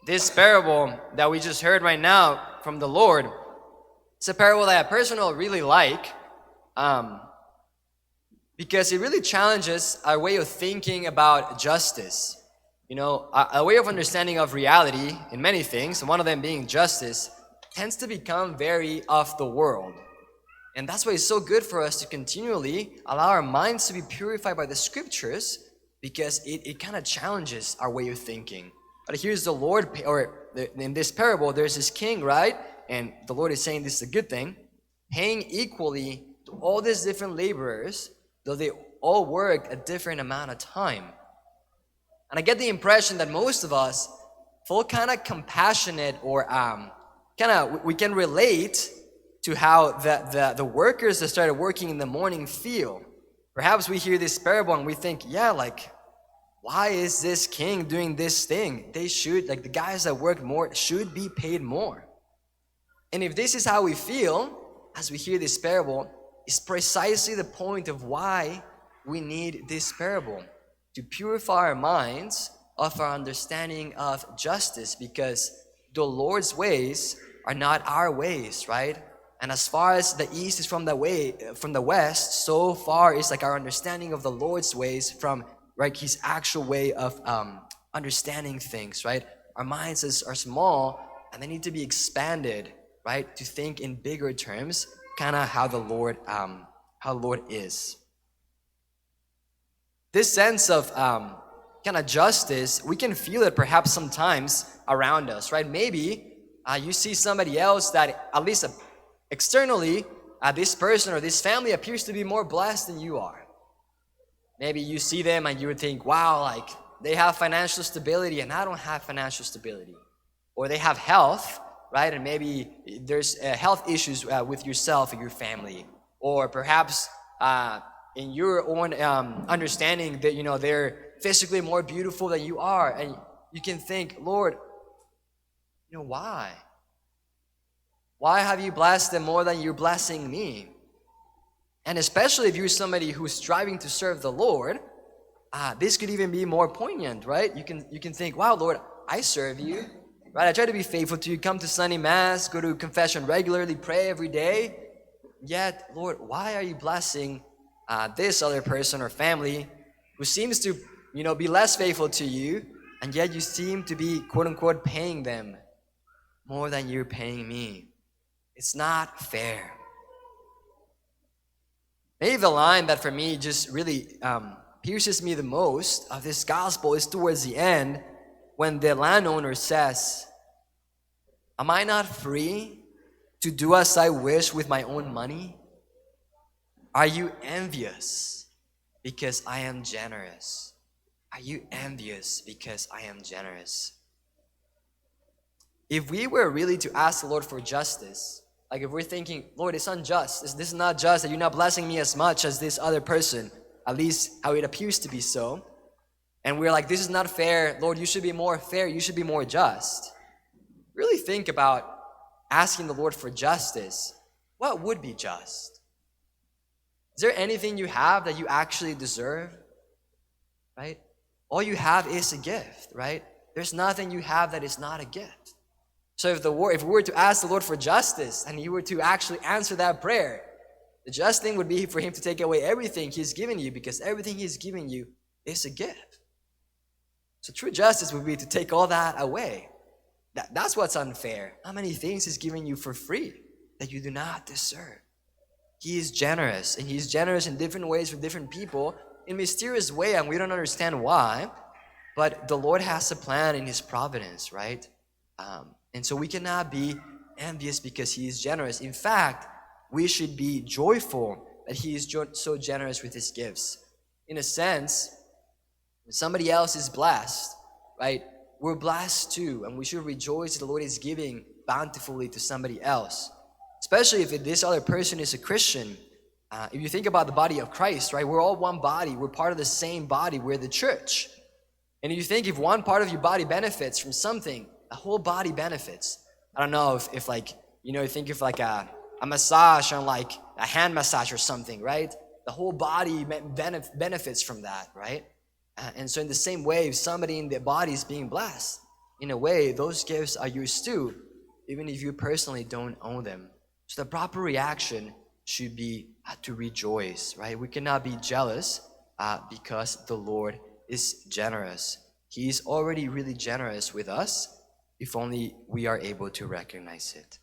this parable that we just heard right now from the Lord, it's a parable that I personally really like because it really challenges our way of thinking about justice. You know, a way of understanding of reality in many things, and one of them being justice, tends to become very of the world. And that's why it's so good for us to continually allow our minds to be purified by the scriptures, because it kind of challenges our way of thinking. But here's the Lord, in this parable, there's this king, right? And the Lord is saying this is a good thing, paying equally to all these different laborers, though they all worked a different amount of time. And I get the impression that most of us feel kind of compassionate, or we can relate to how the workers that started working in the morning feel. Perhaps we hear this parable and we think, yeah, like, why is this king doing this thing? They should, like, the guys that work more should be paid more. And if this is how we feel as we hear this parable, it's precisely the point of why we need this parable, to purify our minds of our understanding of justice, because the Lord's ways are not our ways, right? And as far as the east is from the west, so far is like our understanding of the Lord's ways from, right, his actual way of understanding things, right? Our minds are small, and they need to be expanded, right, to think in bigger terms, kind of how the Lord is. This sense of kind of justice, we can feel it perhaps sometimes around us, right? Maybe you see somebody else that, at least externally, this person or this family appears to be more blessed than you are. Maybe you see them and you would think, wow, like, they have financial stability and I don't have financial stability. Or they have health, right? And maybe there's health issues with yourself and your family. Or perhaps in your own understanding that, you know, they're physically more beautiful than you are. And you can think, Lord, you know, why? Why have you blessed them more than you're blessing me? And especially if you're somebody who's striving to serve the Lord, this could even be more poignant, right? You can think, wow, Lord, I serve you, right? I try to be faithful to you, come to Sunday Mass, go to confession regularly, pray every day. Yet, Lord, why are you blessing this other person or family who seems to, you know, be less faithful to you, and yet you seem to be, quote unquote, paying them more than you're paying me? It's not fair. Maybe the line that for me just really pierces me the most of this gospel is towards the end, when the landowner says, am I not free to do as I wish with my own money? Are you envious because I am generous? Are you envious because I am generous? If we were really to ask the Lord for justice, like if we're thinking, Lord, it's unjust, this is not just that you're not blessing me as much as this other person, at least how it appears to be so, and we're like, this is not fair, Lord, you should be more fair, you should be more just. Really think about asking the Lord for justice. What would be just? Is there anything you have that you actually deserve? Right? All you have is a gift, right? There's nothing you have that is not a gift. So if we were to ask the Lord for justice and He were to actually answer that prayer, the just thing would be for Him to take away everything He's given you, because everything He's given you is a gift. So true justice would be to take all that away. That's what's unfair. How many things He's given you for free that you do not deserve? He is generous, and He's generous in different ways for different people in mysterious way, and we don't understand why, but the Lord has a plan in His providence, right? And so we cannot be envious because He is generous. In fact, we should be joyful that He is so generous with His gifts. In a sense, when somebody else is blessed, right, we're blessed too, and we should rejoice that the Lord is giving bountifully to somebody else. Especially if this other person is a Christian. If you think about the body of Christ, right, we're all one body. We're part of the same body. We're the church. And you think if one part of your body benefits from something, the whole body benefits. I don't know if like, you know, you think of like a massage or like a hand massage or something, right? The whole body benefits from that, right? And so in the same way, if somebody in the body is being blessed, in a way, those gifts are yours too, even if you personally don't own them. So the proper reaction should be to rejoice, right? We cannot be jealous because the Lord is generous. He is already really generous with us if only we are able to recognize it.